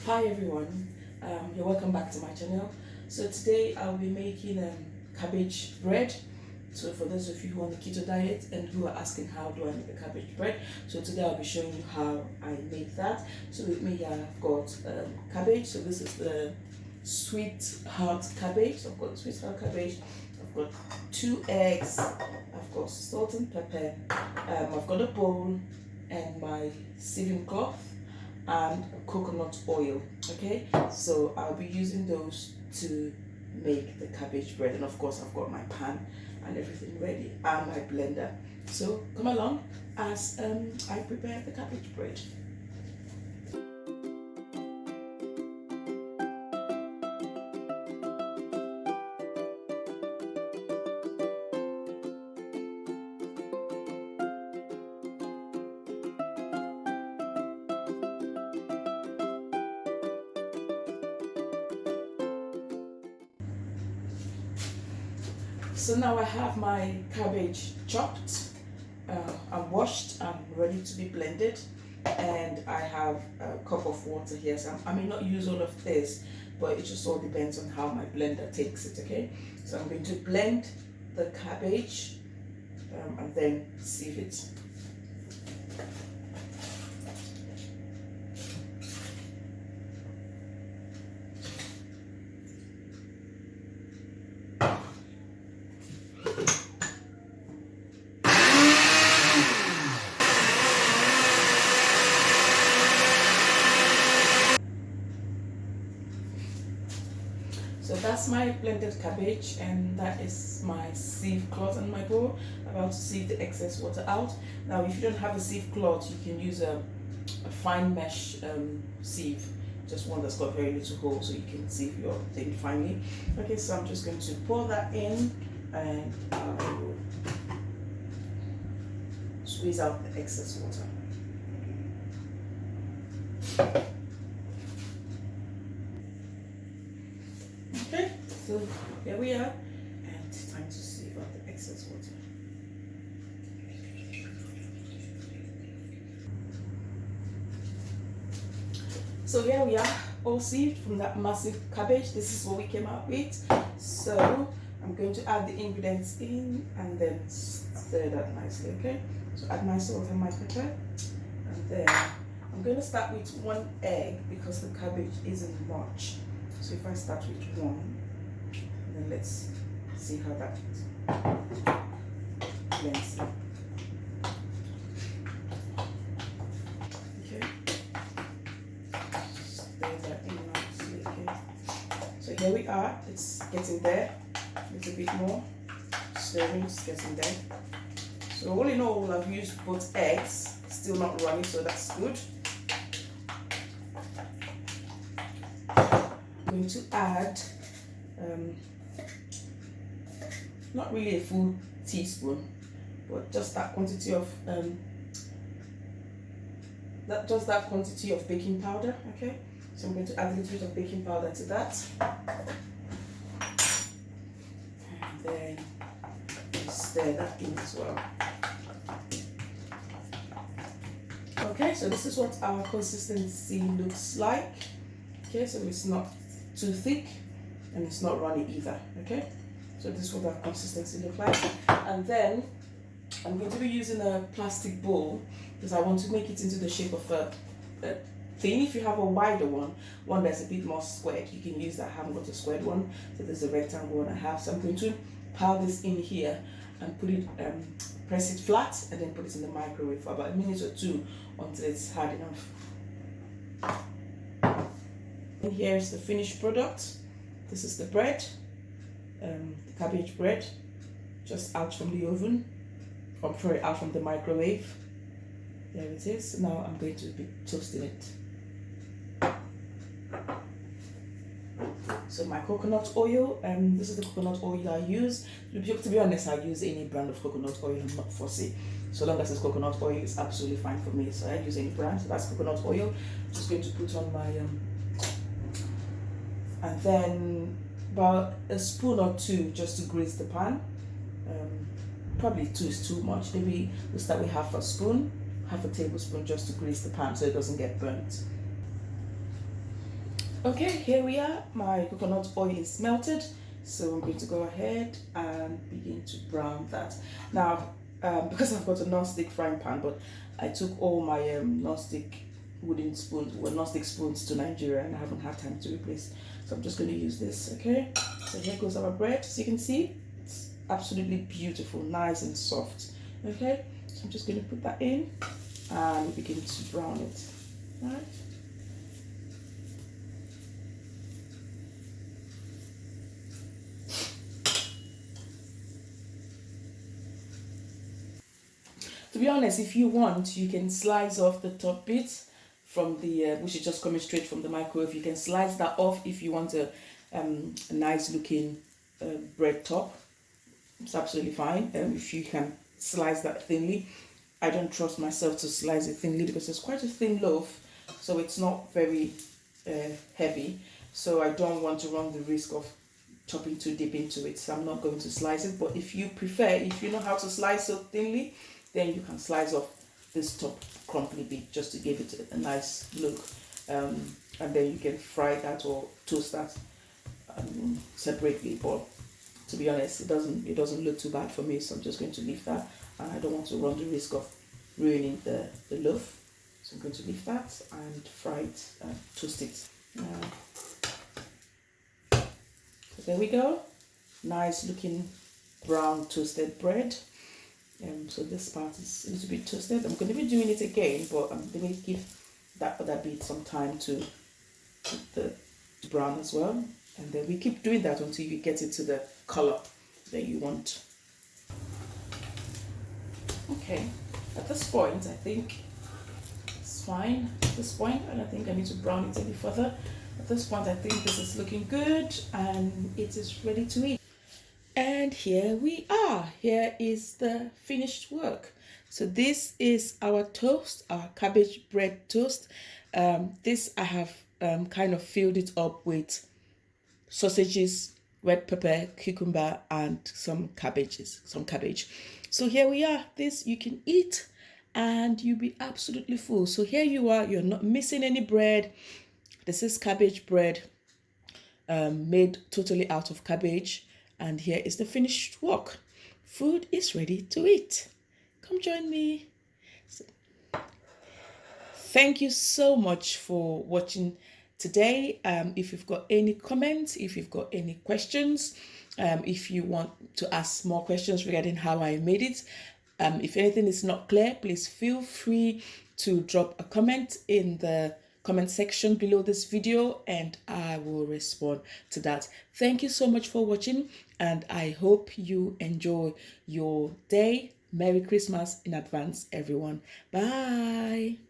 Hi everyone, you're welcome back to my channel. So today I'll be making cabbage bread. So for those of you who are on the keto diet and who are asking how do I make a cabbage bread, so today I'll be showing you how I make that. So with me I've got cabbage. So this is the sweetheart cabbage. So I've got the sweetheart cabbage. I've got 2 eggs. I've got salt and pepper. I've got a bowl and my sieving cloth and coconut oil. Okay, so I'll be using those to make the cabbage bread, and of course I've got my pan and everything ready and my blender. So come along as I prepare the cabbage bread. So now I have my cabbage chopped, and washed and ready to be blended, and I have a cup of water here. So I may not use all of this, but it just all depends on how my blender takes it. Okay, so I'm going to blend the cabbage and then sieve it. So that's my blended cabbage, and that is my sieve cloth and my bowl. I'm about to sieve the excess water out. Now if you don't have a sieve cloth, you can use a fine mesh sieve, just one that's got very little hole so you can sieve your thing finely. Okay, so I'm just going to pour that in and I will squeeze out the excess water. Okay, so here we are, and it's time to sieve out the excess water. So here we are, all sieved from that massive cabbage. This is what we came out with. So I'm going to add the ingredients in and then stir that nicely. Okay, so add my salt and my pepper, and then I'm going to start with 1 egg because the cabbage isn't much. So if I start with 1, and then let's see how that blends in. Okay, stir that in nicely. Okay, so here we are. It's getting there. A little bit more stirring. It's getting there. So all in all, I've used both eggs. Still not runny, so that's good. I'm going to add not really a full teaspoon, but just that quantity of baking powder. Okay, so I'm going to add a little bit of baking powder to that, and then stir that in as well. Okay, so this is what our consistency looks like. Okay, so it's not too thick and it's not runny either. Okay, so this is what our consistency looks like. And then I'm going to be using a plastic bowl because I want to make it into the shape of a thing. If you have a wider one that's a bit more squared, you can use that. I haven't got a squared one, so there's a rectangle one I have. So I'm going to pile this in here and put it, press it flat, and then put it in the microwave for about 1 minute or 2 until it's hard enough. And here's the finished product. This is the bread, the cabbage bread, just out from the oven, or sorry, out from the microwave. There it is. Now I'm going to be toasting it. So my coconut oil, this is the coconut oil I use. To be honest, I use any brand of coconut oil. I'm not fussy. So long as it's coconut oil, it's absolutely fine for me. So I use any brand. So that's coconut oil. Just going to put on my and then about a spoon or 2 just to grease the pan. Probably 2 is too much. Maybe we'll start with half a tablespoon just to grease the pan so it doesn't get burnt. Okay, here we are. My coconut oil is melted, so I'm going to go ahead and begin to brown that. Now, because I've got a non-stick frying pan, but I took all my non-stick wooden spoons, well, non-stick spoons to Nigeria, and I haven't had time to replace. So I'm just going to use this. Okay, so here goes our bread. So you can see it's absolutely beautiful, nice and soft. Okay, so I'm just going to put that in and begin to brown it. All right. To be honest, if you want, you can slice off the top bit from the, which is just coming straight from the microwave. You can slice that off if you want a nice looking bread top. It's absolutely fine. If you can slice that thinly. I don't trust myself to slice it thinly because it's quite a thin loaf, so it's not very heavy. So I don't want to run the risk of chopping too deep into it, so I'm not going to slice it. But if you prefer, if you know how to slice so thinly, then you can slice off this top crumbly bit just to give it a nice look, and then you can fry that or toast that separately. But to be honest, it doesn't look too bad for me, so I'm just going to leave that, and I don't want to run the risk of ruining the loaf, so I'm going to leave that and fry it and toast it. So there we go, nice looking brown toasted bread. So this part is a little bit toasted. I'm going to be doing it again, but I'm going to give that other bit some time to brown as well, and then we keep doing that until you get it to the color that you want. Okay, at this point I think it's fine. At this point I don't think I need to brown it any further. At this point I think this is looking good and it is ready to eat. And here we are. Here is the finished work. So this is our toast, our cabbage bread toast. This I have kind of filled it up with sausages, red pepper, cucumber, and some cabbage. So here we are. This you can eat and you'll be absolutely full. So here you are. You're not missing any bread. This is cabbage bread, made totally out of cabbage. And here is the finished work. Food is ready to eat. Come join me. So, thank you so much for watching today. If you've got any comments, if you've got any questions, if you want to ask more questions regarding how I made it, if anything is not clear, please feel free to drop a comment in the comment section below this video and I will respond to that. Thank you so much for watching and I hope you enjoy your day. Merry Christmas in advance, everyone. Bye.